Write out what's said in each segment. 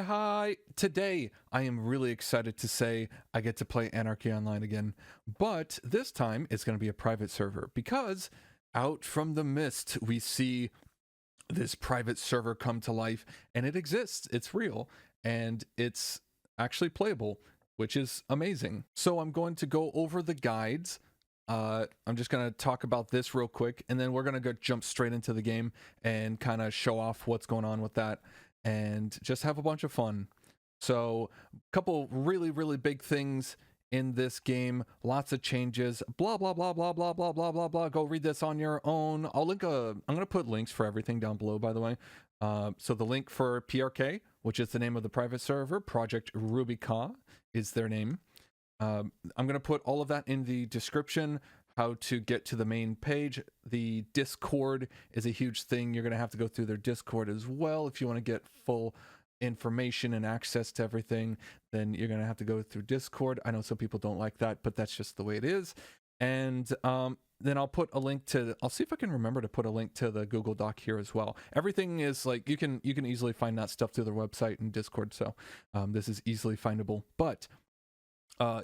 Hi. Today, I am really excited to say I get to play Anarchy Online again. But this time, it's going to be a private server because out from the mist, we see this private server come to life and it exists. It's real and it's actually playable, which is amazing. So I'm going to go over the guides. I'm just going to talk about this real quick and then we're going to go jump straight into the game and kind of show off what's going on with that and just have a bunch of fun. So, a couple really big things in this game, lots of changes, blah blah blah blah blah blah blah blah blah. Go read this on your own. I'm gonna put links for everything down below, by the way. So the link for PRK, which is the name of the private server, Project Rubi-Ka is their name. I'm gonna put all of that in the description. How to get to the main page. The Discord is a huge thing. You're gonna have to go through their Discord as well if you want to get full information and access to everything. Then you're gonna have to go through Discord. I know some people don't like that, but that's just the way it is. And then I'll put a link to, I'll see if I can remember to put a link to the Google Doc here as well. Everything is like, you can easily find that stuff through their website and Discord. So this is easily findable, but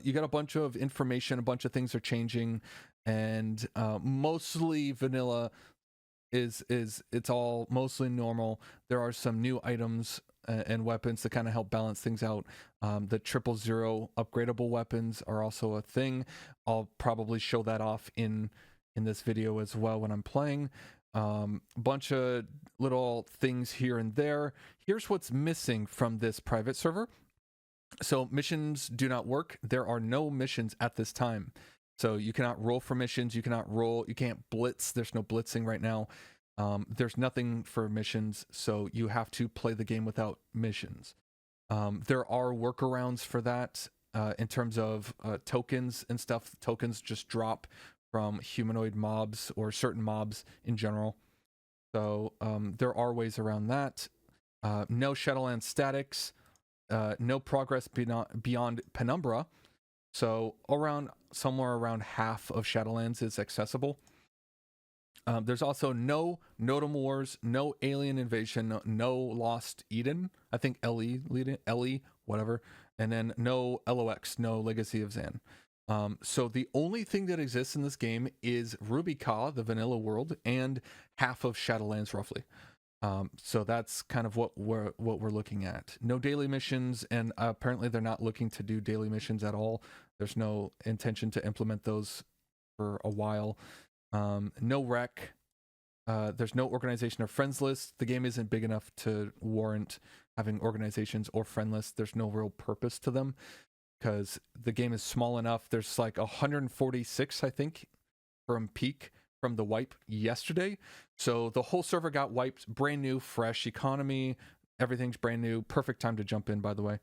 you got a bunch of information, a bunch of things are changing, and mostly vanilla it's all mostly normal. There are some new items and weapons to kind of help balance things out. The 000 upgradable weapons are also a thing. I'll probably show that off in this video as well when I'm playing. Bunch of little things here and there. Here's what's missing from this private server. So missions do not work. There are no missions at this time. So you cannot roll for missions. You can't blitz. There's no blitzing right now. There's nothing for missions. So you have to play the game without missions. There are workarounds for that in terms of tokens and stuff. Tokens just drop from humanoid mobs or certain mobs in general. So there are ways around that. No Shadowland statics. No progress beyond Penumbra. So somewhere around half of Shadowlands is accessible. There's also no Notam Wars, no Alien Invasion, no Lost Eden. I think LE, whatever. And then no LOX, no Legacy of Zan. So the only thing that exists in this game is Rubi-Ka, the vanilla world, and half of Shadowlands roughly. So that's kind of what we're looking at. No daily missions, and apparently they're not looking to do daily missions at all. There's no intention to implement those for a while. No rec. There's no organization or friends list. The game isn't big enough to warrant having organizations or friend lists. There's no real purpose to them because the game is small enough. There's like 146, I think, from peak from the wipe yesterday. So the whole server got wiped, brand new, fresh economy, everything's brand new, perfect time to jump in, by the way.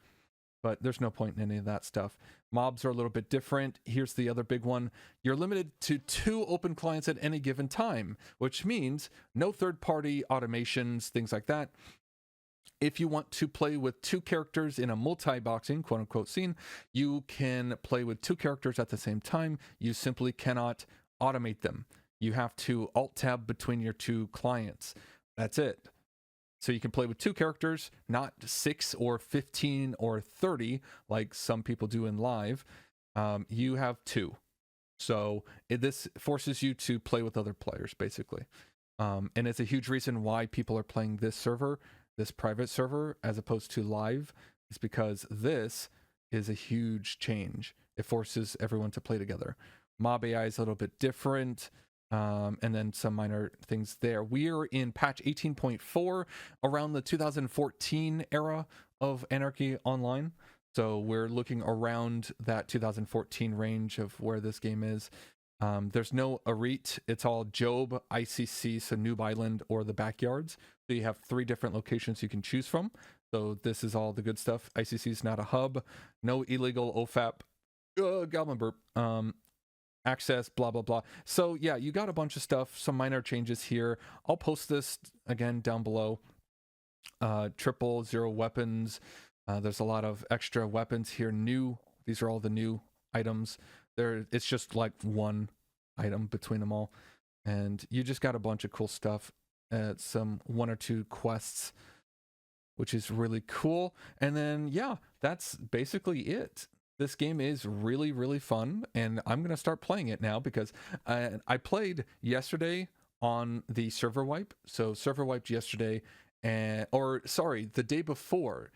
But there's no point in any of that stuff. Mobs are a little bit different. Here's the other big one. You're limited to 2 open clients at any given time, which means no third-party automations, things like that. If you want to play with 2 characters in a multi-boxing, quote-unquote, scene, you can play with 2 characters at the same time. You simply cannot automate them. You have to alt-tab between your 2 clients. That's it. So you can play with 2 characters, not 6 or 15 or 30 like some people do in live. You have 2. So this forces you to play with other players, basically. And it's a huge reason why people are playing this server, this private server, as opposed to live, is because this is a huge change. It forces everyone to play together. Mob AI is a little bit different. And then some minor things there. We're in patch 18.4, around the 2014 era of Anarchy Online. So we're looking around that 2014 range of where this game is. There's no Arit. It's all Job, ICC, so Noob Island, or the backyards. So you have 3 different locations you can choose from. So this is all the good stuff. ICC is not a hub. No illegal OFAP. Goblin burp. Access, blah blah blah. So yeah, you got a bunch of stuff, some minor changes here. I'll post this again down below. 000 weapons. There's a lot of extra weapons here. These are all the new items. It's just like one item between them all, and you just got a bunch of cool stuff. Some 1 or 2 quests which is really cool. And then, yeah, that's basically it. This game is really, really fun, and I'm going to start playing it now because I played yesterday on the server wipe. So server wiped yesterday, or sorry, the day before.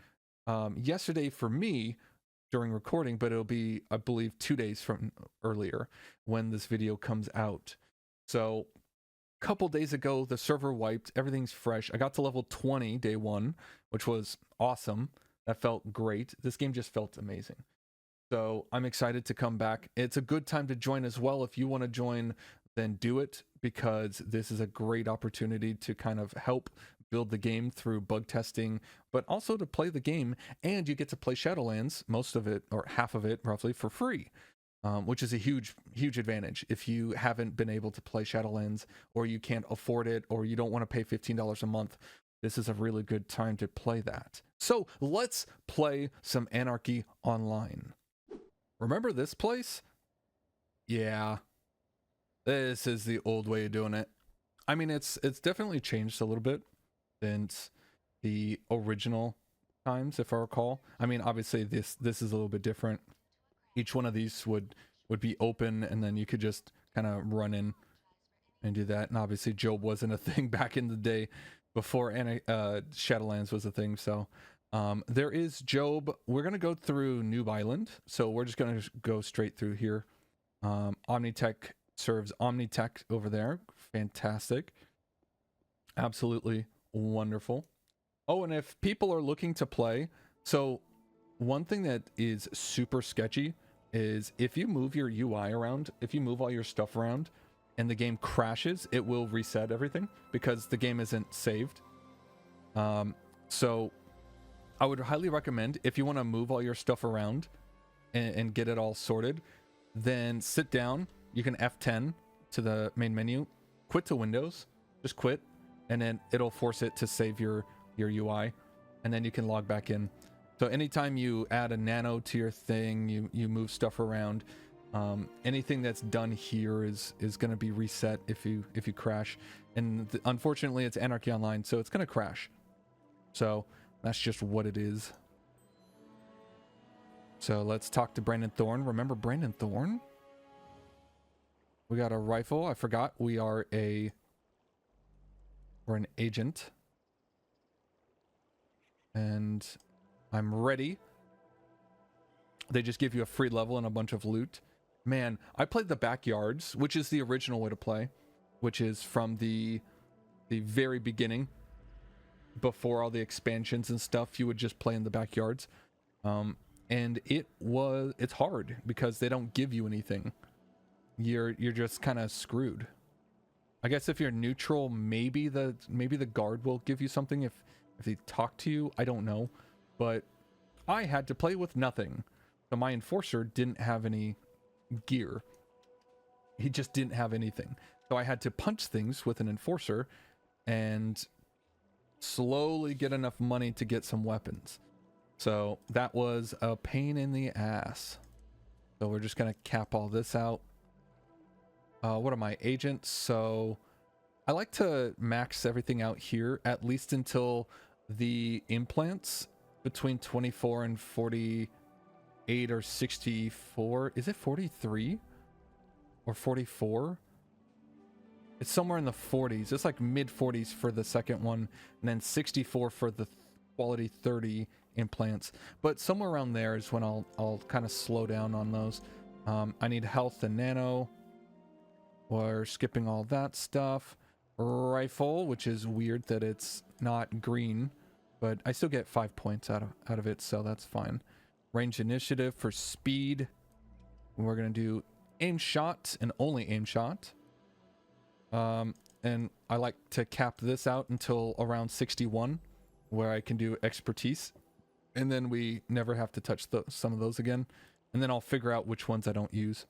Yesterday for me during recording, but it'll be, I believe, 2 days from earlier when this video comes out. So a couple days ago, the server wiped, everything's fresh. I got to level 20 day one, which was awesome. That felt great. This game just felt amazing. So I'm excited to come back. It's a good time to join as well. If you want to join, then do it, because this is a great opportunity to kind of help build the game through bug testing, but also to play the game, and you get to play Shadowlands, most of it, or half of it roughly, for free, which is a huge advantage. If you haven't been able to play Shadowlands, or you can't afford it, or you don't want to pay $15 a month, this is a really good time to play that. So let's play some Anarchy Online. Remember this place? Yeah, this is the old way of doing it. I mean, it's definitely changed a little bit since the original times, if I recall. I mean, obviously this is a little bit different. Each one of these would be open, and then you could just kind of run in and do that. And obviously Job wasn't a thing back in the day before Shadowlands was a thing. So there is Job. We're gonna go through Noob Island, so we're just gonna go straight through here. Omni-Tek serves Omni-Tek over there. Fantastic, absolutely wonderful. Oh, and if people are looking to play, so one thing that is super sketchy is if you move your UI around, if you move all your stuff around and the game crashes, it will reset everything because the game isn't saved. So I would highly recommend, if you want to move all your stuff around and get it all sorted, then sit down. You can F10 to the main menu, quit to Windows, just quit, and then it'll force it to save your UI, and then you can log back in. So anytime you add a nano to your thing, you move stuff around, anything that's done here is going to be reset if you crash. And unfortunately, it's Anarchy Online, so it's going to crash. So that's just what it is. So let's talk to Brandon Thorne. Remember Brandon Thorne? We got a rifle. I forgot we're an agent. And I'm ready. They just give you a free level and a bunch of loot. Man, I played the backyards, which is the original way to play, which is from the very beginning. Before all the expansions and stuff, you would just play in the backyards. And it's hard because they don't give you anything. You're just kind of screwed. I guess if you're neutral, maybe the guard will give you something if they talk to you. I don't know, but I had to play with nothing. So my enforcer didn't have any gear. He just didn't have anything. So I had to punch things with an enforcer and slowly get enough money to get some weapons. So that was a pain in the ass. So we're just gonna cap all this out. What are my agents? So I like to max everything out here, at least until the implants between 24 and 48 or 64. Is it 43 or 44? It's somewhere in the 40s. It's like mid 40s for the second one, and then 64 for the quality 30 implants. But somewhere around there is when I'll kind of slow down on those. I need health and nano. We're skipping all that stuff. Rifle, which is weird that it's not green, but I still get 5 points out of it, so that's fine. Range initiative for speed. We're gonna do aim shot and only aim shot. And I like to cap this out until around 61, where I can do expertise, and then we never have to touch some of those again, and then I'll figure out which ones I don't use.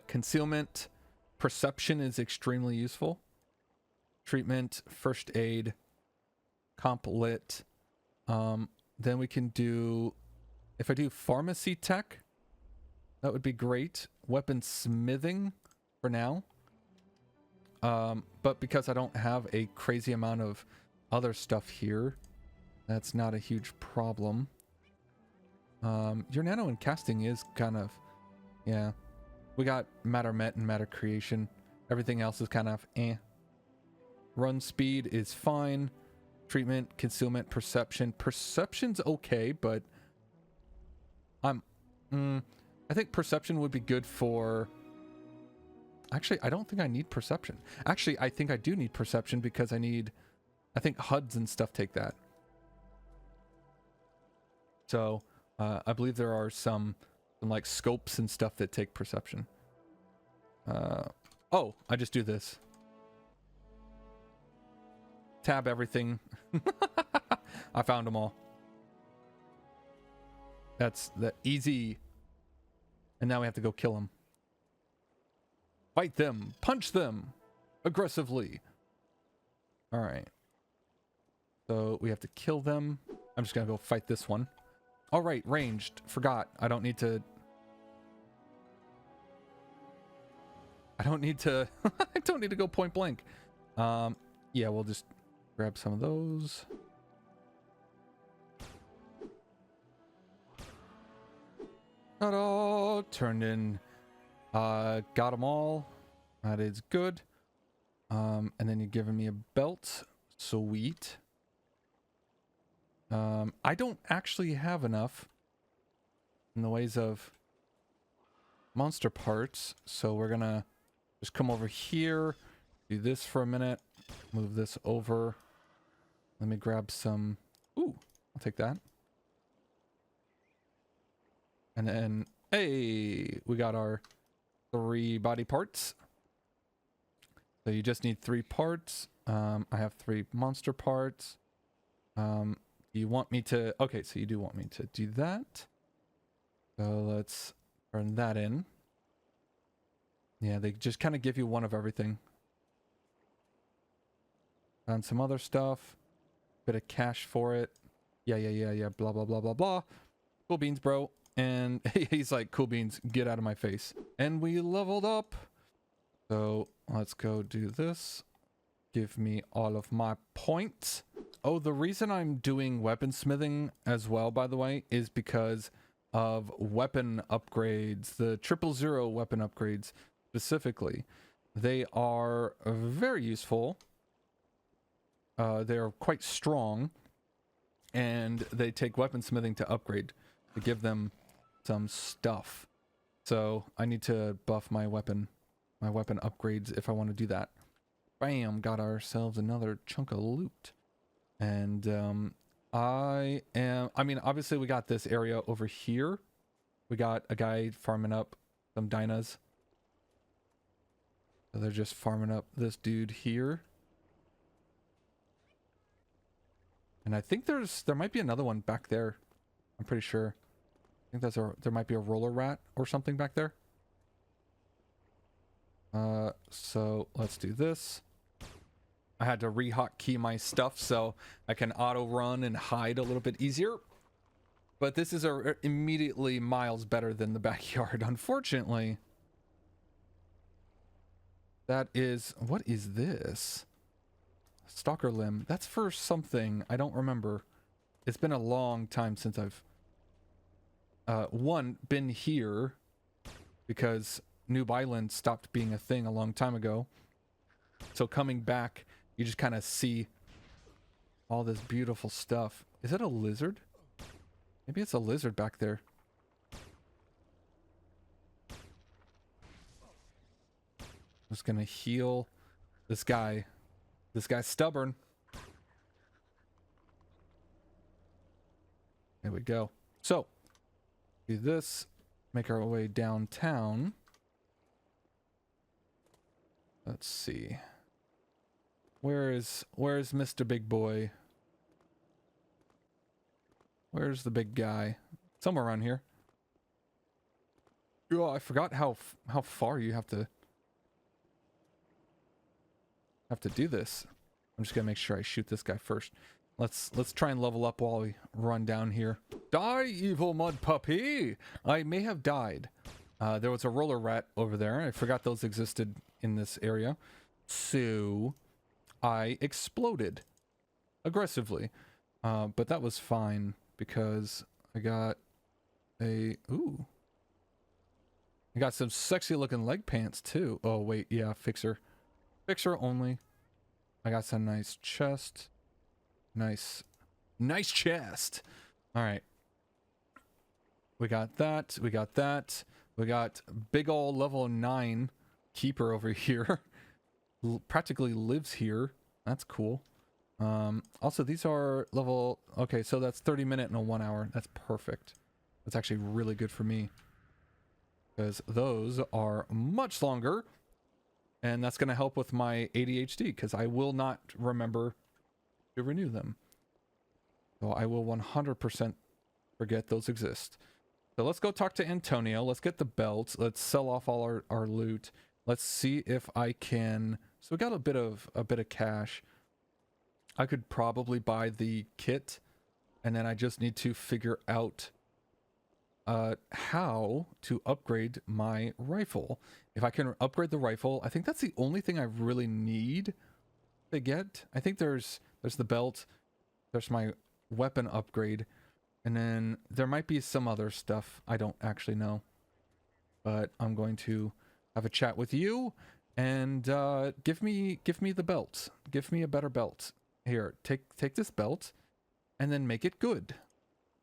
Concealment, perception is extremely useful. Treatment, first aid, comp lit. Then we can do, if I do pharmacy tech, that would be great. Weapon smithing for now. But because I don't have a crazy amount of other stuff here, That's not a huge problem. Your nano and casting is kind of, yeah. We got matter met and matter creation. Everything else is kind of eh. Run speed is fine. Treatment, concealment, perception. Perception's okay, but I think perception would be good for... Actually, I don't think I need perception. Actually, I think I do need perception because I think HUDs and stuff take that. So, I believe there are some like scopes and stuff that take perception. Oh, I just do this. Tab everything. I found them all. That's the easy. And now we have to go kill them. Fight them. Punch them. Aggressively. Alright. So we have to kill them. I'm just gonna go fight this one. Alright, ranged. Forgot. I don't need to... I don't need to go point blank. Yeah, we'll just grab some of those. Ta-da! Turned in. Got them all. That is good. And then you're giving me a belt. Sweet. I don't actually have enough in the ways of monster parts, so we're gonna just come over here, do this for a minute, move this over. Let me grab some. Ooh, I'll take that. And then, hey, we got our 3 body parts. So you just need 3 parts. I have 3 monster parts. You want me to... Okay, so you do want me to do that. So let's turn that in. Yeah, they just kind of give you one of everything. And some other stuff. Bit of cash for it. Yeah. Blah, blah, blah, blah, blah. Cool beans, bro. And he's like, cool beans, get out of my face. And we leveled up. So let's go do this. Give me all of my points. Oh, the reason I'm doing weaponsmithing as well, by the way, is because of weapon upgrades. The 000 weapon upgrades specifically. They are very useful. They are quite strong. And they take weaponsmithing to upgrade. To give them some stuff. So I need to buff my weapon upgrades if I want to do that. Bam, got ourselves another chunk of loot. And I mean, obviously we got this area over here. We got a guy farming up some dinas. So they're just farming up this dude here. And I think there might be another one back there. I'm pretty sure. I think there might be a roller rat or something back there. So let's do this. I had to re-hotkey my stuff so I can auto run and hide a little bit easier. But this is immediately miles better than the backyard, unfortunately. That is... What is this? Stalker limb. That's for something. I don't remember. It's been a long time since I've... been here. Because Noob Island stopped being a thing a long time ago. So coming back... You just kind of see all this beautiful stuff. Is it a lizard? Maybe it's a lizard back there. I'm just gonna heal this guy. This guy's stubborn. There we go. So, do this. Make our way downtown. Let's see. Where is Mr. Big Boy? Where's the big guy? Somewhere around here. Oh, I forgot how far you have to do this. I'm just gonna make sure I shoot this guy first. Let's try and level up while we run down here. Die, evil mud puppy! I may have died. There was a roller rat over there. I forgot those existed in this area. So I exploded aggressively. But that was fine because I got ooh. I got some sexy looking leg pants too. Oh wait, yeah, fixer. Fixer only. I got some nice chest. Nice chest. All right. We got that. We got that. We got big ol' level 9 keeper over here. Practically lives here. That's cool. Also, these are level... Okay, so that's 30-minute and a 1 hour. That's perfect. That's actually really good for me. Because those are much longer. And that's going to help with my ADHD. Because I will not remember to renew them. So I will 100% forget those exist. So let's go talk to Antonio. Let's get the belt. Let's sell off all our loot. Let's see if I can... So we got a bit of cash. I could probably buy the kit, and then I just need to figure out how to upgrade my rifle. If I can upgrade the rifle, I think that's the only thing I really need to get. I think there's the belt, there's my weapon upgrade, and then there might be some other stuff I don't actually know. But I'm going to have a chat with you and give me the belt. Give me a better belt. Here, take this belt and then make it good.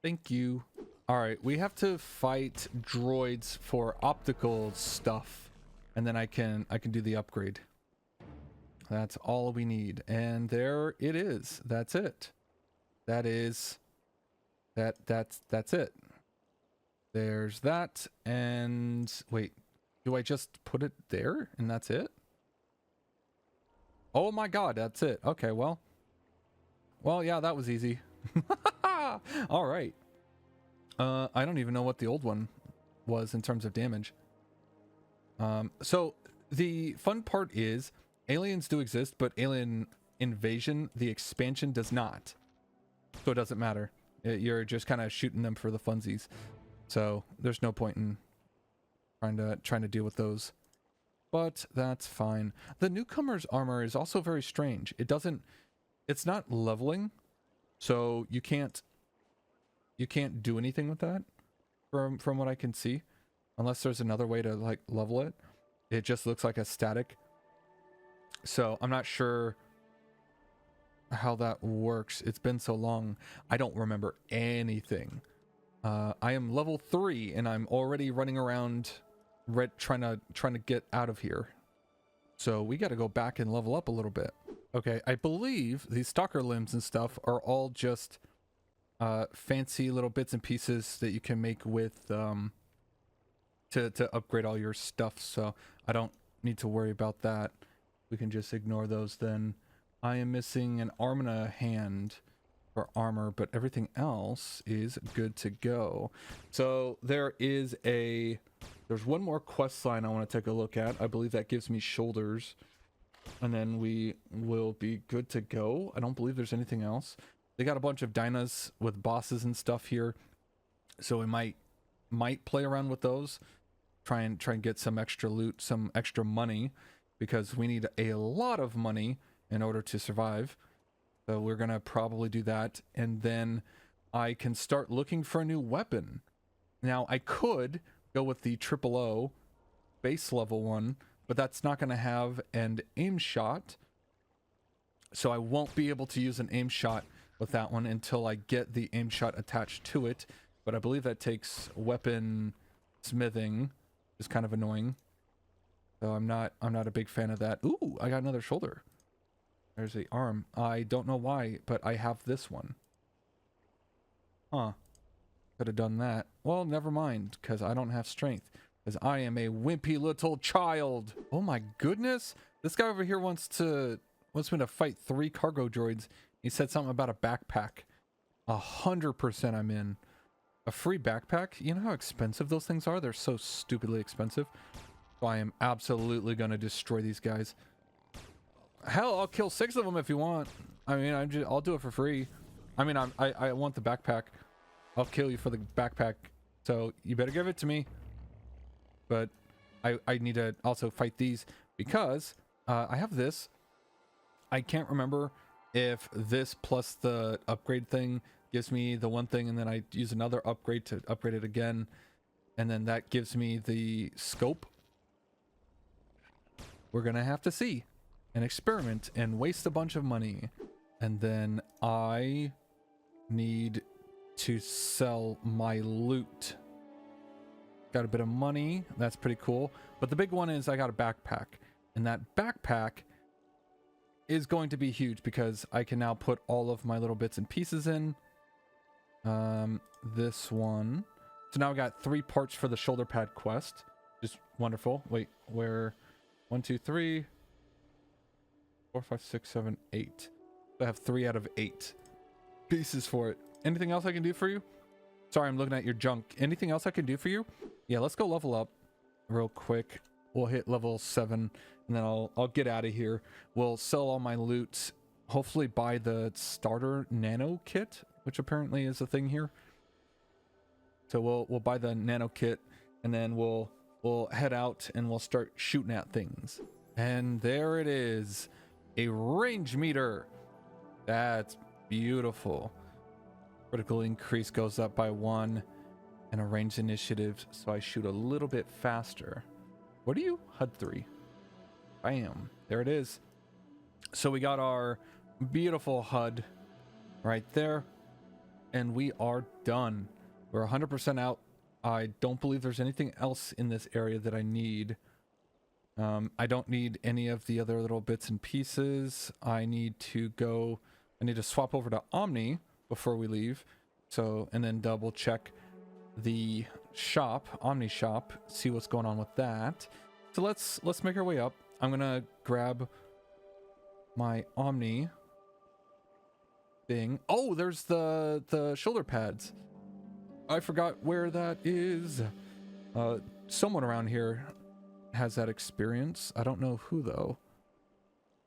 Thank you. All right, we have to fight droids for optical stuff, and then I can do the upgrade. That's all we need, and there it is. That's it. That's it. There's that, and wait, do I just put it there and that's it? Oh my god, that's it. Okay, well, yeah, that was easy. All right. I don't even know what the old one was in terms of damage. So the fun part is aliens do exist, but Alien Invasion, the expansion, does not. So it doesn't matter. You're just kind of shooting them for the funsies. So there's no point in trying to deal with those. But that's fine. The newcomer's armor is also very strange. It's not leveling, so you can't do anything with that from what I can see, unless there's another way to like level it. It just looks like a static. So I'm not sure how that works. It's been so long. I don't remember anything. I am level 3 and I'm already running around trying to get out of here. So we got to go back and level up a little bit. Okay, I believe these stalker limbs and stuff are all just fancy little bits and pieces that you can make with to upgrade all your stuff. So I don't need to worry about that. We can just ignore those then. I am missing an arm and a hand for armor, but everything else is good to go. So there's one more quest line I want to take a look at. I believe that gives me shoulders, and then we will be good to go. I don't believe there's anything else. They got a bunch of dynas with bosses and stuff here, so we might play around with those, try and get some extra loot, some extra money, because we need a lot of money in order to survive. So we're gonna probably do that, and then I can start looking for a new weapon. Now I could go with the 000 base level one, but that's not gonna have an aim shot, so I won't be able to use an aim shot with that one until I get the aim shot attached to it. But I believe that takes weapon smithing, which is kind of annoying. So I'm not a big fan of that. Ooh, I got another shoulder. There's the arm. I don't know why, but I have this one. Huh. Could have done that. Well, never mind, because I don't have strength. Because I am a wimpy little child. Oh my goodness. This guy over here wants me to fight 3 cargo droids. He said something about a backpack. 100% I'm in. A free backpack? You know how expensive those things are? They're so stupidly expensive. So I am absolutely going to destroy these guys. Hell, I'll kill 6 of them if you want. I mean, I'll do it for free. I mean, I want the backpack. I'll kill you for the backpack. So you better give it to me. But I need to also fight these because I have this. I can't remember if this plus the upgrade thing gives me the one thing, and then I use another upgrade to upgrade it again, and then that gives me the scope. We're gonna have to see and experiment and waste a bunch of money. And then I need to sell my loot. Got a bit of money. That's pretty cool. But the big one is I got a backpack. And that backpack is going to be huge because I can now put all of my little bits and pieces in. This one. So now I got 3 parts for the shoulder pad quest. Just wonderful. Wait, where? 1, 2, 3, 4, 5, 6, 7, 8. I have 3 out of 8 pieces for it. Anything else I can do for you? Sorry, I'm looking at your junk. Anything else I can do for you? Yeah, let's go level up real quick. We'll hit level 7 and then I'll get out of here. We'll sell all my loot. Hopefully buy the starter nano kit, which apparently is a thing here. So we'll buy the nano kit and then we'll head out and we'll start shooting at things. And there it is. A range meter. That's beautiful. Critical increase goes up by 1 and a range initiative, so I shoot a little bit faster. What are you? HUD 3. Bam. There it is. So we got our beautiful HUD right there. And we are done. We're 100% out. I don't believe there's anything else in this area that I need. I don't need any of the other little bits and pieces. I need to swap over to Omni before we leave. So, and then double check the shop, Omni shop, see what's going on with that. So let's make our way up. I'm gonna grab my Omni thing. Oh, there's the shoulder pads. I forgot where that is. Someone around here has that experience. I don't know who though.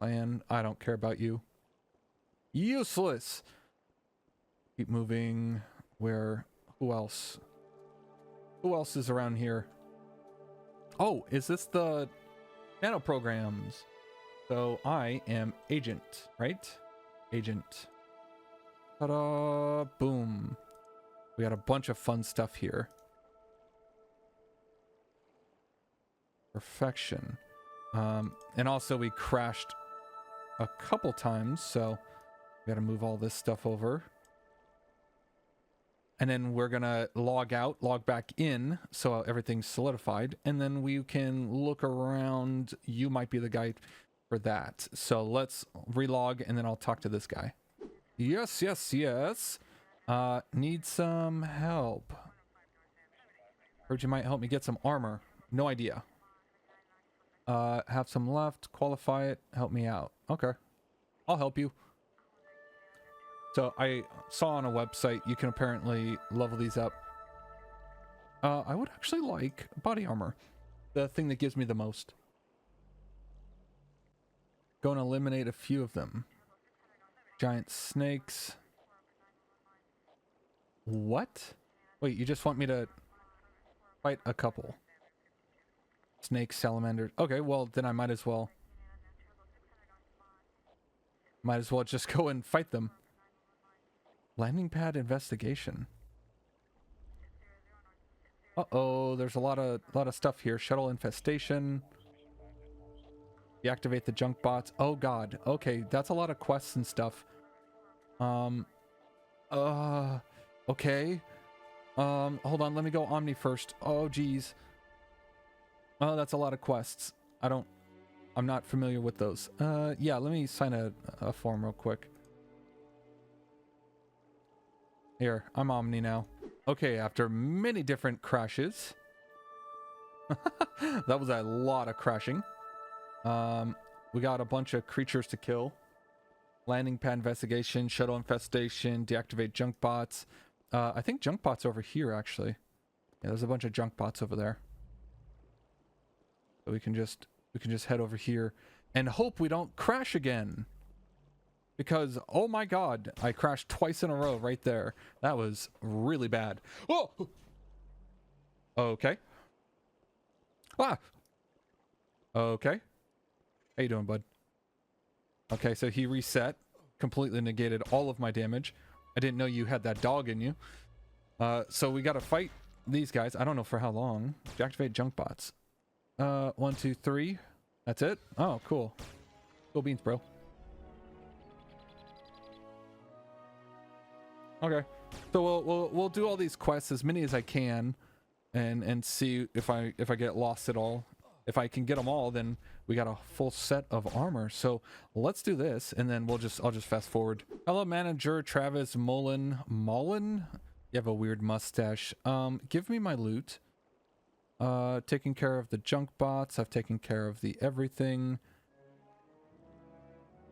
And I don't care about you. Useless. Keep moving. Where? Who else? Who else is around here? Oh, is this the nano programs? So I am agent, right? Agent. Ta-da! Boom. We got a bunch of fun stuff here. Perfection. And also we crashed a couple times, so we gotta move all this stuff over. And then we're gonna log out, log back in, so everything's solidified, and then we can look around. You might be the guy for that. So let's relog, and then I'll talk to this guy. Yes, yes, yes. Need some help. Heard you might help me get some armor. No idea. Have some left, qualify it, help me out. Okay, I'll help you. So I saw on a website you can apparently level these up. I would actually like body armor, the thing that gives me the most. Go and eliminate a few of them. Giant snakes. What? Wait, you just want me to fight a couple? Snakes, salamanders. Okay, well then I might as well just go and fight them. Landing pad investigation. Uh-oh, there's a lot of stuff here. Shuttle infestation. Deactivate the junk bots. Oh god. Okay, that's a lot of quests and stuff. Okay. Hold on, let me go Omni first. Oh geez. Oh, that's a lot of quests. I'm not familiar with those. Yeah, let me sign a form real quick. Here, I'm Omni now. Okay, after many different crashes. That was a lot of crashing. We got a bunch of creatures to kill. Landing pad investigation, shuttle infestation, deactivate junk bots. I think junk bots over here actually. Yeah, there's a bunch of junk bots over there. So we can just head over here and hope we don't crash again. Because, oh my god, I crashed twice in a row right there. That was really bad. Oh! Okay. Ah! Okay. How you doing, bud? Okay, so he reset. completely negated all of my damage. I didn't know you had that dog in you. So we got to fight these guys. I don't know for how long. Deactivate junk bots. 1, 2, 3. That's it? Oh, cool. Cool beans, bro. Okay. So we'll do all these quests, as many as I can, and see if I get lost at all. If I can get them all, then we got a full set of armor. So let's do this, and then I'll just fast forward. Hello, manager Travis Mullen. You have a weird mustache. Give me my loot. Taking care of the junk bots. I've taken care of the everything.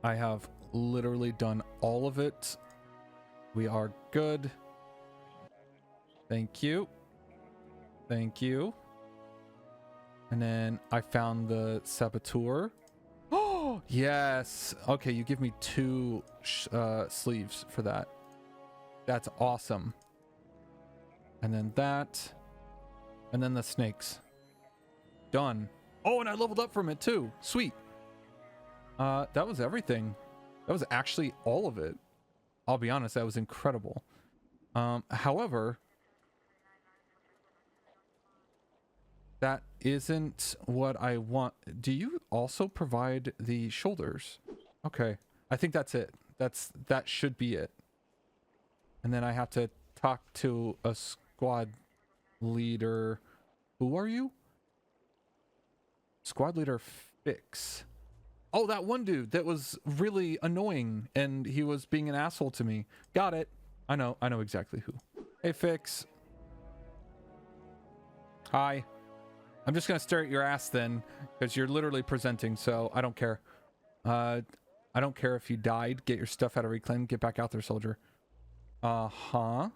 I have literally done all of it. We are good. Thank you. Thank you. And then I found the saboteur. Oh, yes. Okay, you give me 2 sleeves for that. That's awesome. And then that. And then the snakes. Done. Oh, and I leveled up from it too. Sweet. That was everything. That was actually all of it. I'll be honest, that was incredible. However, that isn't what I want. Do you also provide the shoulders? Okay. I think that's it. That should be it. And then I have to talk to a squad leader. Who are you? Squad leader Fix. Oh, that one dude that was really annoying and he was being an asshole to me. Got it. I know exactly who. Hey, Fix. Hi. I'm just gonna stare at your ass then, because you're literally presenting, so I don't care. I don't care if you died. Get your stuff out of reclaim. Get back out there, soldier. Uh-huh.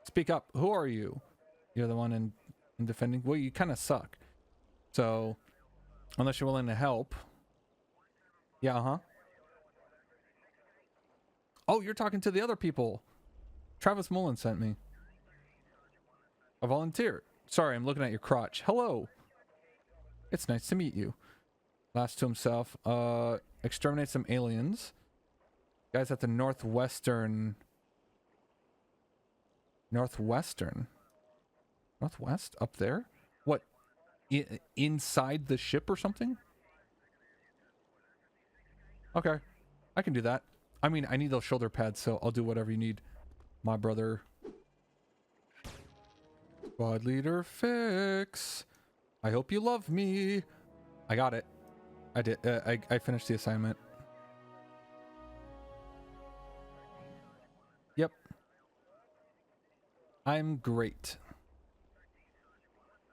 Speak up. Who are you? You're the one in defending? Well, you kind of suck. So, unless you're willing to help. Yeah, uh-huh. Oh, you're talking to the other people. Travis Mullen sent me. A volunteer. Sorry, I'm looking at your crotch. Hello. It's nice to meet you. Last to himself. Exterminate some aliens. Guys at the northwestern. Northwest? Up there? What? Inside the ship or something? Okay. I can do that. I mean, I need those shoulder pads, so I'll do whatever you need. My brother. Squad leader Fix. I hope you love me. I got it. I did. I finished the assignment. Yep. I'm great.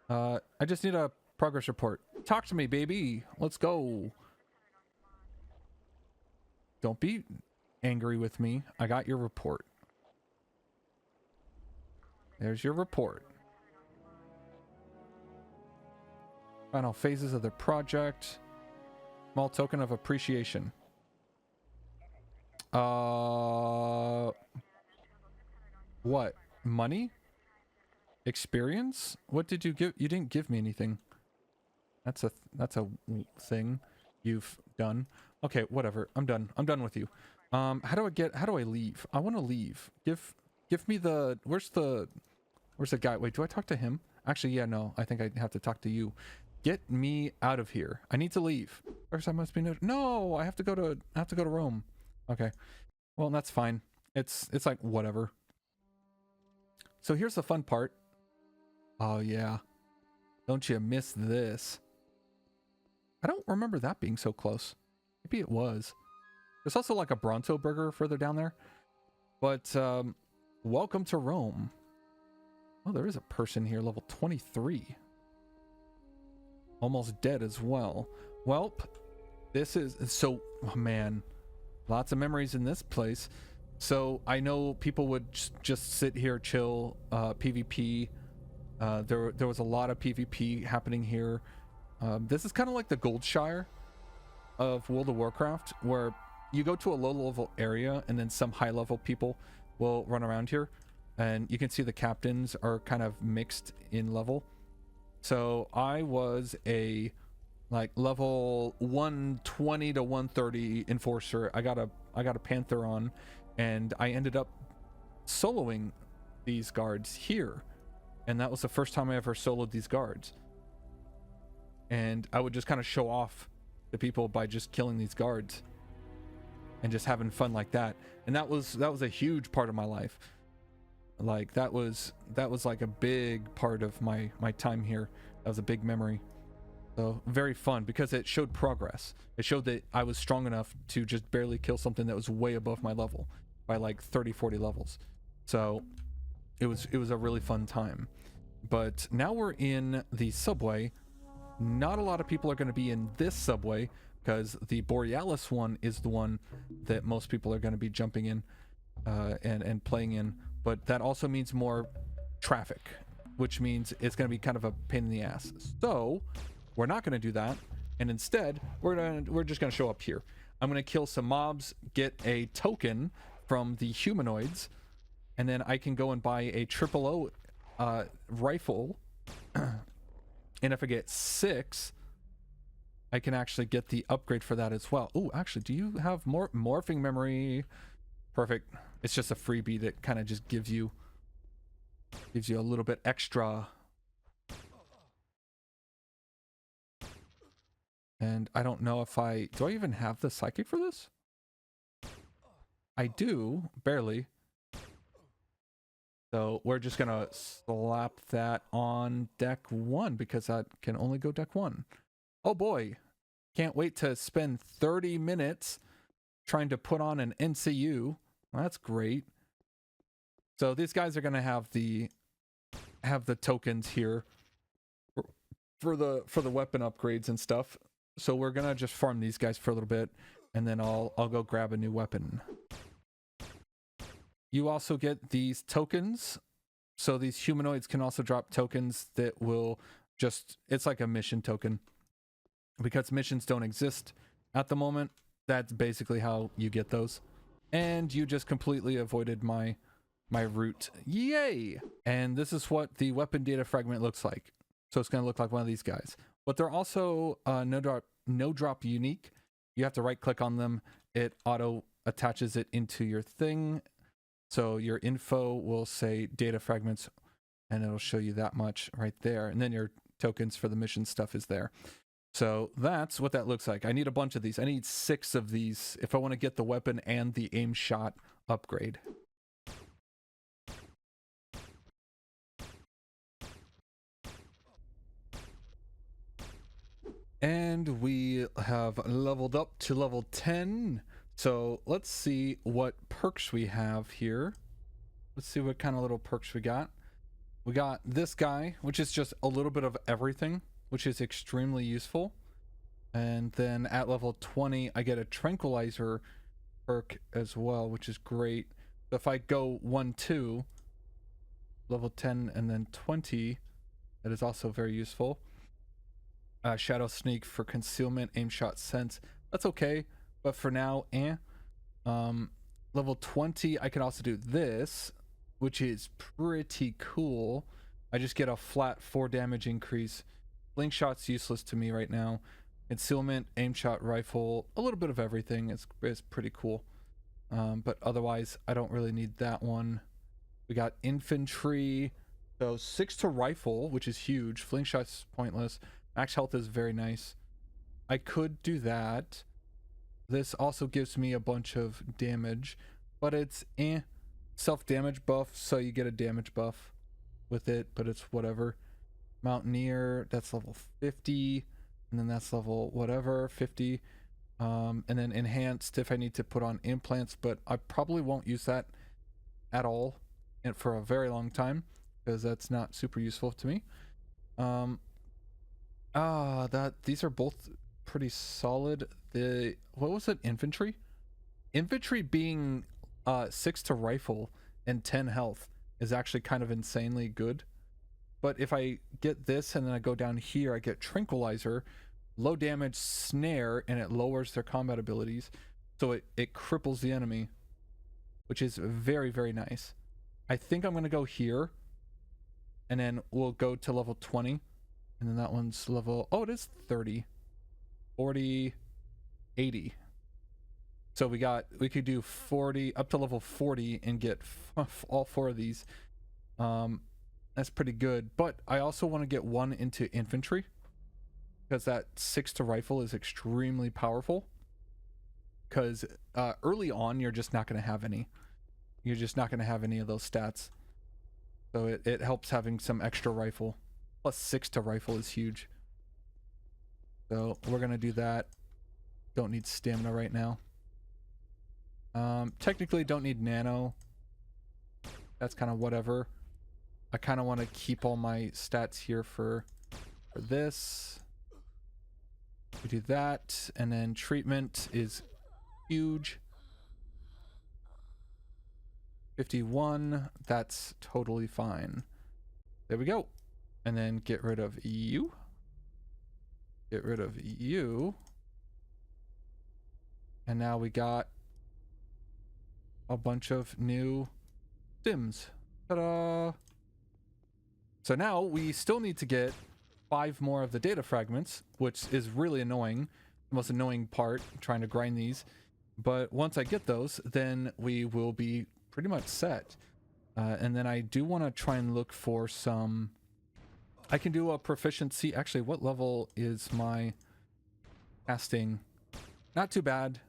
I just need a progress report. Talk to me, baby. Let's go. Don't be angry with me. I got your report. There's your report. Final phases of the project. Small token of appreciation. What? Money? Experience? What did you give? You didn't give me anything. That's a thing you've done. Okay, whatever. I'm done. I'm done with you. How do I leave? I want to leave. Give me the where's the guy? Wait, do I talk to him? Actually, yeah, no. I think I have to talk to you. Get me out of here. I need to leave. First I must be no, I have to go to Rome. Okay. Well, that's fine. It's like whatever. So here's the fun part. Oh yeah. Don't you miss this? I don't remember that being so close. Maybe it was. There's also like a Bronto burger further down there. But welcome to Rome. Oh, there is a person here, level 23. Almost dead as well. Welp, this is so, oh man, lots of memories in this place. So I know people would just sit here, chill, PvP. There was a lot of PvP happening here. This is kind of like the Goldshire of World of Warcraft, where you go to a low level area and then some high level people will run around here, and you can see the captains are kind of mixed in level. So I was a Like level 120 to 130 enforcer. I got a panther on, and I ended up soloing these guards here, and that was the first time I ever soloed these guards. And I would just kind of show off to people by just killing these guards and just having fun like that. And that was a huge part of my life. Like that was like a big part of my time here. That was a big memory. So very fun because it showed progress. It showed that I was strong enough to just barely kill something that was way above my level by like 30-40 levels. So it was a really fun time. But now we're in the subway. Not a lot of people are going to be in this subway because the Borealis one is the one that most people are going to be jumping in and playing in. But that also means more traffic, which means it's going to be kind of a pain in the ass. So we're not going to do that, and instead we're just going to show up here. I'm going to kill some mobs, get a token from the humanoids, and then I can go and buy a 000 rifle. And if I get 6, I can actually get the upgrade for that as well. Oh, actually, do you have more morphing memory? Perfect. It's just a freebie that kind of just gives you a little bit extra. And I don't know if do I even have the psychic for this? I do, barely. So we're just gonna slap that on deck 1 because that can only go deck 1. Oh boy, can't wait to spend 30 minutes trying to put on an NCU. Well, that's great. So these guys are gonna have the tokens here for the weapon upgrades and stuff. So we're gonna just farm these guys for a little bit, and then I'll go grab a new weapon. You also get these tokens. So these humanoids can also drop tokens that will just, it's like a mission token. Because missions don't exist at the moment, that's basically how you get those. And you just completely avoided my route. Yay! And this is what the weapon data fragment looks like. So it's going to look like one of these guys. But they're also no drop unique. You have to right click on them. It auto attaches it into your thing. So your info will say data fragments, and it'll show you that much right there. And then your tokens for the mission stuff is there. So that's what that looks like. I need a bunch of these. I need 6 of these if I want to get the weapon and the aim shot upgrade. And we have leveled up to level 10. So let's see what perks we have here. Let's see what kind of little perks we got. We got this guy, which is just a little bit of everything, which is extremely useful. And then at level 20, I get a tranquilizer perk as well, which is great. So if I go 1, 2, level 10, and then 20, that is also very useful. Shadow sneak for concealment, aim shot sense. That's okay, but for now, level 20, I can also do this, which is pretty cool. I just get a flat 4 damage increase. Slingshot's useless to me right now. Concealment, aim shot rifle, a little bit of everything. It's pretty cool. But otherwise, I don't really need that one. We got infantry. So 6 to rifle, which is huge. Slingshot's pointless. Max health is very nice. I could do that. This also gives me a bunch of damage, but it's self-damage buff, so you get a damage buff with it, but it's whatever. Mountaineer, that's level 50, and then that's level whatever, 50. And then enhanced if I need to put on implants, but I probably won't use that at all and for a very long time because that's not super useful to me. These are both pretty solid. What was it? Infantry being 6 to rifle and 10 health is actually kind of insanely good. But if I get this and then I go down here, I get tranquilizer, low damage snare, and it lowers their combat abilities, so it cripples the enemy, which is very, very nice. I think I'm gonna go here, and then we'll go to level 20, and then that one's level, oh, it is 30. 40, 80. So we could do 40 up to level 40 and get all 4 of these. That's pretty good. But I also want to get 1 into infantry, because that 6 to rifle is extremely powerful. Because early on, you're just not going to have any. You're just not going to have any of those stats. So it helps having some extra rifle. Plus 6 to rifle is huge. So we're going to do that. Don't need stamina right now. Technically don't need nano. That's kind of whatever. I kind of want to keep all my stats here for this. We do that, and then treatment is huge. 51, that's totally fine. There we go. And then get rid of you. Get rid of you. And now we got a bunch of new stims. Ta-da! So now we still need to get 5 more of the data fragments, which is really annoying. The most annoying part, trying to grind these. But once I get those, then we will be pretty much set. And then I do want to try and look for some... I can do a proficiency. Actually, what level is my casting? Not too bad.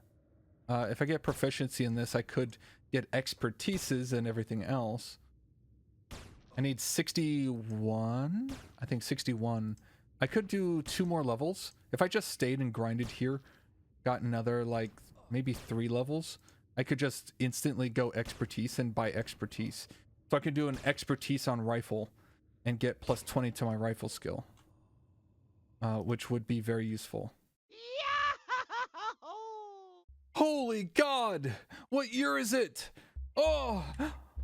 If I get proficiency in this, I could get expertises and everything else. I need 61. I think 61. I could do 2 more levels. If I just stayed and grinded here, got another like maybe 3 levels, I could just instantly go expertise and buy expertise. So I could do an expertise on rifle and get plus 20 to my rifle skill, which would be very useful. Holy God! What year is it? Oh,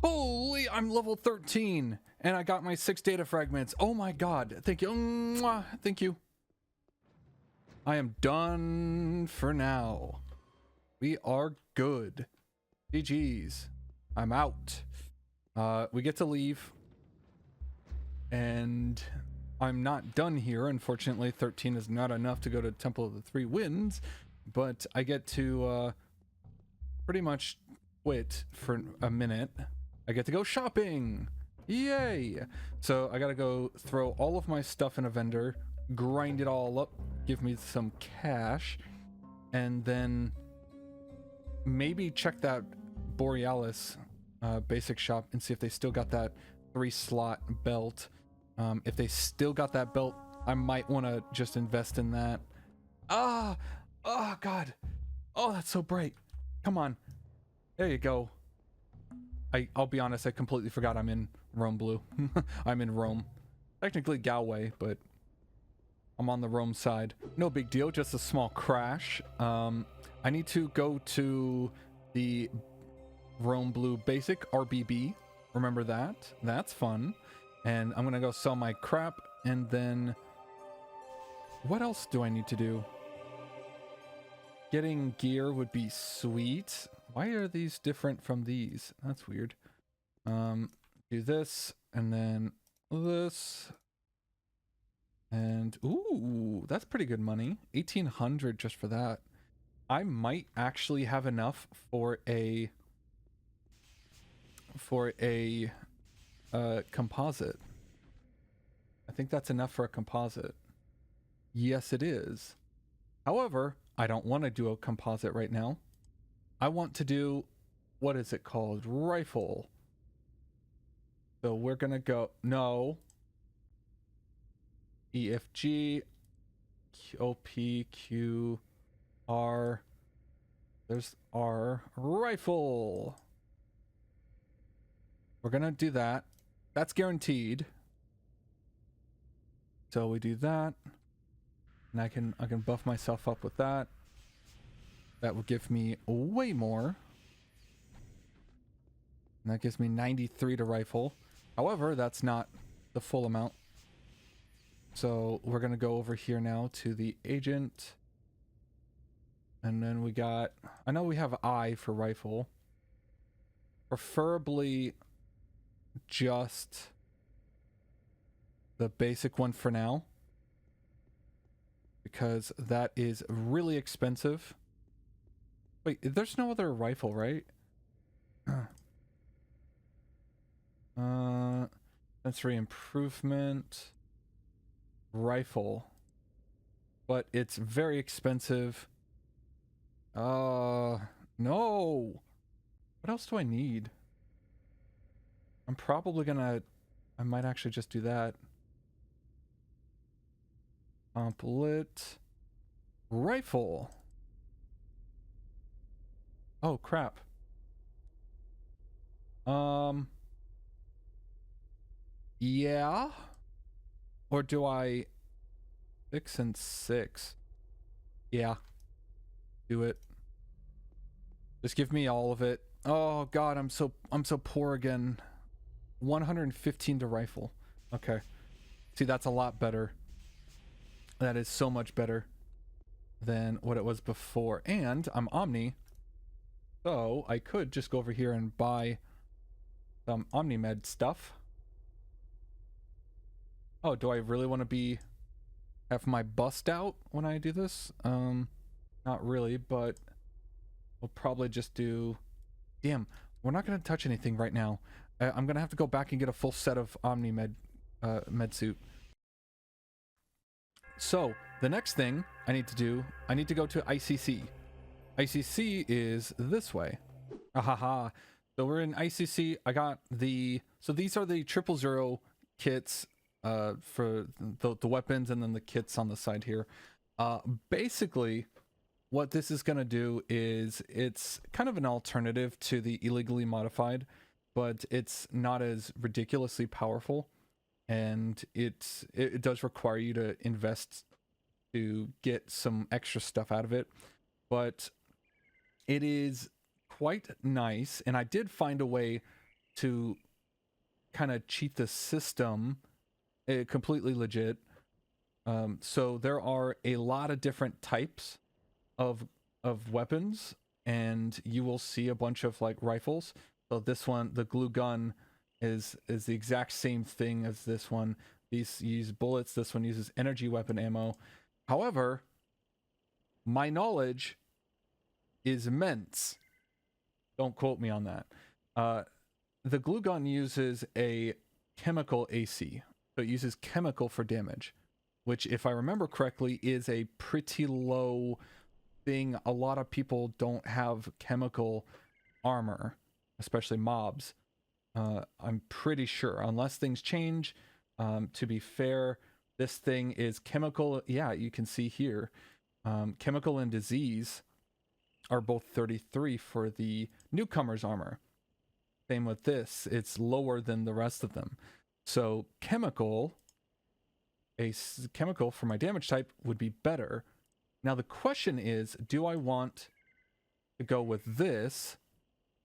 holy, I'm level 13 and I got my 6 data fragments. Oh my God. Thank you. Mwah. Thank you. I am done for now. We are good. GG's. I'm out. We get to leave. And I'm not done here. Unfortunately, 13 is not enough to go to Temple of the Three Winds. But I get to pretty much quit for a minute. I get to go shopping. Yay! So I gotta go throw all of my stuff in a vendor, grind it all up, give me some cash, and then maybe check that Borealis basic shop and see if they still got that 3-slot belt. If they still got that belt, I might want to just invest in that. Oh God. Oh, that's so bright. Come on. There you go. I'll be honest, I completely forgot I'm in Rome Blue. I'm in Rome. Technically Galway, but I'm on the Rome side. No big deal, just a small crash. I need to go to the Rome Blue Basic, RBB. Remember that? That's fun. And I'm gonna go sell my crap, and then... what else do I need to do? Getting gear would be sweet. Why are these different from these? That's weird. Do this, and then this. And, ooh, that's pretty good money. 1,800 just for that. I might actually have enough for a composite. I think that's enough for a composite. Yes, it is. However, I don't want to do a composite right now. I want to do, what is it called? Rifle. So we're gonna go, no. EFG, OP, Q, R. There's R. Rifle. We're gonna do that. That's guaranteed. So we do that. And I can buff myself up with that. That would give me way more. And that gives me 93 to rifle. However, that's not the full amount. So we're going to go over here now to the agent. And then we got... I know we have I for rifle. Preferably just the basic one for now. because that is really expensive. Wait, there's no other rifle, right? Sensory improvement rifle, but it's very expensive. No. What else do I need? I'm probably gonna, I might actually just do that. Complete rifle. Oh crap. Yeah. Or do I 6 and 6? Yeah. Do it. Just give me all of it. Oh god, I'm so poor again. 115 to rifle. Okay. See, that's a lot better. That is so much better than what it was before. And I'm Omni, so I could just go over here and buy some Omni-Med stuff. Oh, do I really want to have my bust out when I do this? Not really, but we'll probably just do... Damn, we're not going to touch anything right now. I'm going to have to go back and get a full set of Omni-Med med suit. So, the next thing I need to do, I need to go to ICC. ICC is this way. Ahaha. So we're in ICC. I got the... So these are the 000 kits for the weapons, and then the kits on the side here. Basically, what this is going to do is it's kind of an alternative to the illegally modified, but it's not as ridiculously powerful, and it does require you to invest to get some extra stuff out of it, but it is quite nice. And I did find a way to kind of cheat the system, completely legit. So there are a lot of different types of weapons, and you will see a bunch of like rifles. So this one, the glue gun, is the exact same thing as this one. These use bullets. This one uses energy weapon ammo. However, my knowledge is immense. Don't quote me on that. The glue gun uses a chemical AC. So it uses chemical for damage, which, if I remember correctly, is a pretty low thing. A lot of people don't have chemical armor, especially mobs. I'm pretty sure, unless things change. To be fair, this thing is chemical. Yeah, you can see here. Chemical and disease are both 33 for the newcomer's armor. Same with this. It's lower than the rest of them. So chemical for my damage type would be better. Now the question is, do I want to go with this,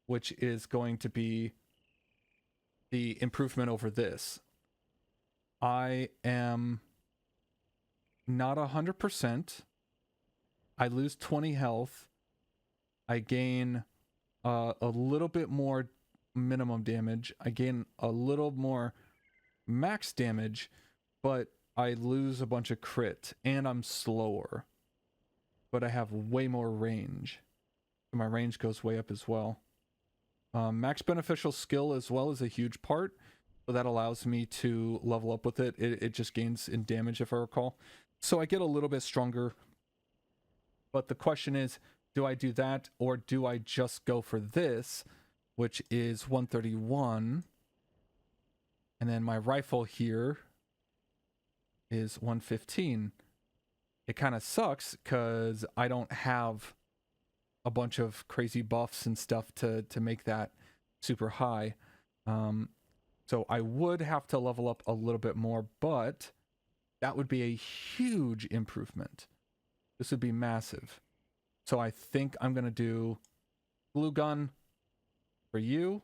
which is going to be the improvement over this? I am not 100%. I lose 20 health. I gain a little bit more minimum damage. I gain a little more max damage, but I lose a bunch of crit, and I'm slower. But I have way more range. My range goes way up as well. Max beneficial skill as well is a huge part, so that allows me to level up with it. It just gains in damage, if I recall. So I get a little bit stronger. But the question is, do I do that, or do I just go for this, which is 131? And then my rifle here is 115. It kind of sucks because I don't have a bunch of crazy buffs and stuff to make that super high. So I would have to level up a little bit more, but that would be a huge improvement. This would be massive. So I think I'm going to do glue gun for you.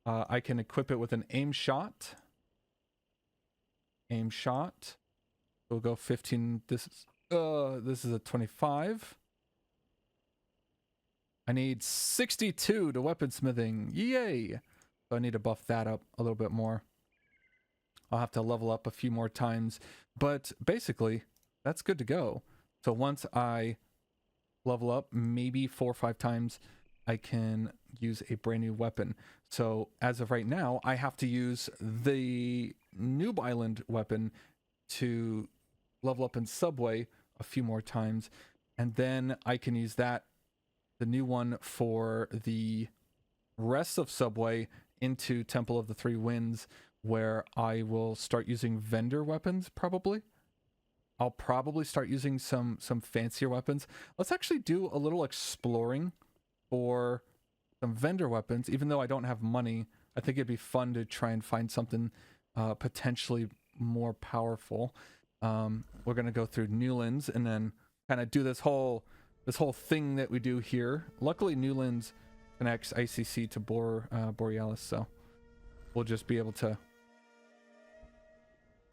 I can equip it with an aim shot. Aim shot. We'll go 15. This is a 25. I need 62 to weaponsmithing. Yay! So I need to buff that up a little bit more. I'll have to level up a few more times. But basically, that's good to go. So once I level up, maybe 4 or 5 times, I can use a brand new weapon. So as of right now, I have to use the Noob Island weapon to level up in Subway a few more times, and then I can use that, the new one, for the rest of Subway into Temple of the Three Winds, where I will start using vendor weapons. Probably I'll probably start using some fancier weapons. Let's actually do a little exploring for some vendor weapons. Even though I don't have money, I think it'd be fun to try and find something potentially more powerful. We're gonna go through Newlands and then kind of do this whole thing that we do here. Luckily, Newlands connects ICC to Borealis, so we'll just be able to.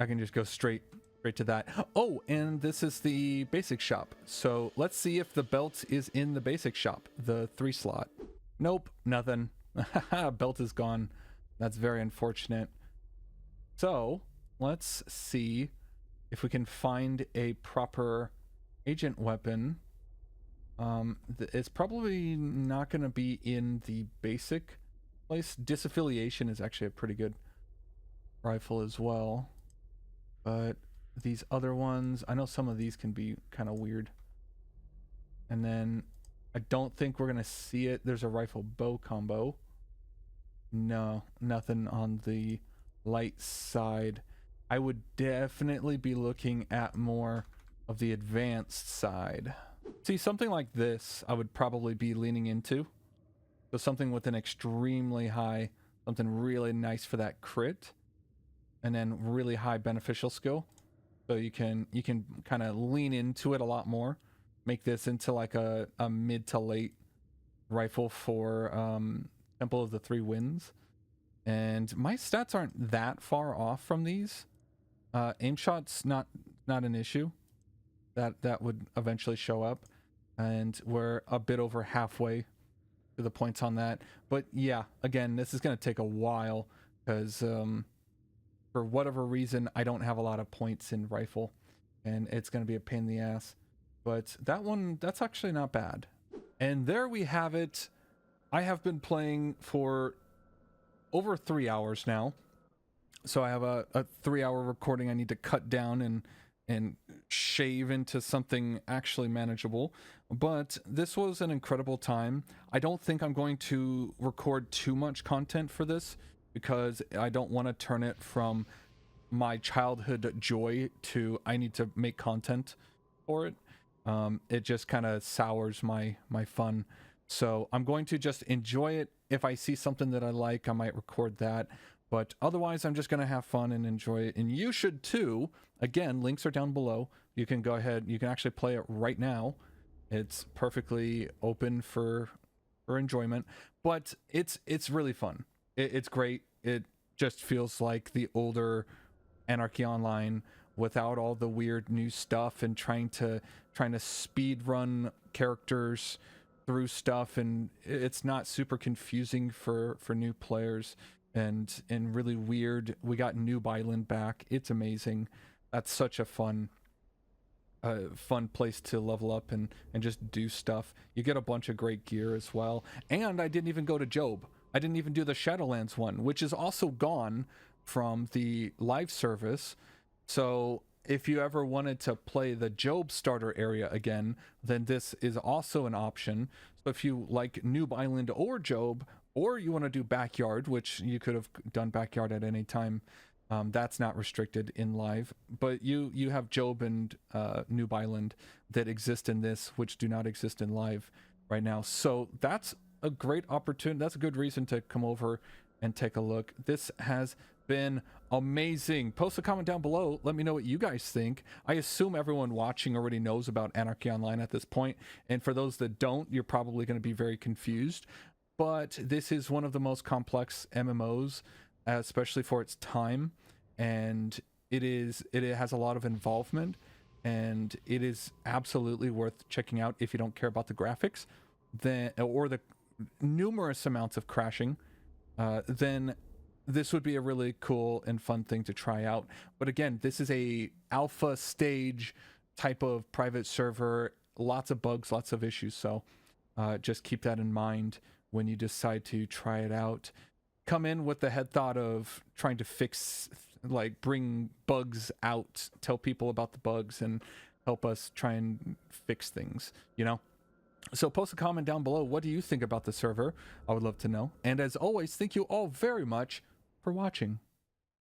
I can just go straight to that. Oh, and this is the basic shop. So let's see if the belt is in the basic shop, the 3 slot. Nope, nothing. Belt is gone. That's very unfortunate. So let's see if we can find a proper agent weapon. It's probably not going to be in the basic place. Disaffiliation is actually a pretty good rifle as well, but these other ones, I know some of these can be kind of weird. And then I don't think we're going to see it. There's a rifle bow combo. No, nothing on the light side. I would definitely be looking at more of the advanced side. See, something like this I would probably be leaning into. So something with an extremely high, something really nice for that crit, and then really high beneficial skill. So you can kind of lean into it a lot more. Make this into like a mid to late rifle for Temple of the Three Winds. And my stats aren't that far off from these. Aim shot's not an issue. That would eventually show up, and we're a bit over halfway to the points on that. But yeah, again, this is going to take a while because for whatever reason I don't have a lot of points in rifle, and it's going to be a pain in the ass. But that one, that's actually not bad. And there we have it. I have been playing for over 3 hours now, so I have a 3-hour recording I need to cut down and shave into something actually manageable. But this was an incredible time. I don't think I'm going to record too much content for this because I don't want to turn it from my childhood joy to I need to make content for it. It just kind of sours my fun. So I'm going to just enjoy it. If I see something that I like, I might record that. But otherwise, I'm just going to have fun and enjoy it. And you should too. Again, links are down below. You can go ahead. You can actually play it right now. It's perfectly open for enjoyment. But it's really fun. It's great. It just feels like the older Anarchy Online without all the weird new stuff and trying to speed run characters through stuff, and it's not super confusing for new players and really weird. We got Noob Island back. It's amazing. That's such a fun place to level up and just do stuff. You get a bunch of great gear as well. And I didn't even go to Job. I didn't even do the Shadowlands one, which is also gone from the live service. So if you ever wanted to play the Job starter area again, then this is also an option. So if you like Noob Island or Job, or you want to do Backyard, which you could have done Backyard at any time, that's not restricted in live. But you have Job and Noob Island that exist in this, which do not exist in live right now. So that's a great opportunity. That's a good reason to come over and take a look. This has been amazing. Post a comment down below. Let me know what you guys think. I assume everyone watching already knows about Anarchy Online at this point, and for those that don't, you're probably going to be very confused. But this is one of the most complex MMOs, especially for its time, and it has a lot of involvement, and it is absolutely worth checking out if you don't care about the graphics, then or the numerous amounts of crashing. Then this would be a really cool and fun thing to try out. But again, this is a alpha stage type of private server, lots of bugs, lots of issues. So just keep that in mind when you decide to try it out. Come in with the head thought of trying to fix, like bring bugs out, tell people about the bugs, and help us try and fix things, you know? So post a comment down below. What do you think about the server? I would love to know. And as always, thank you all very much for watching.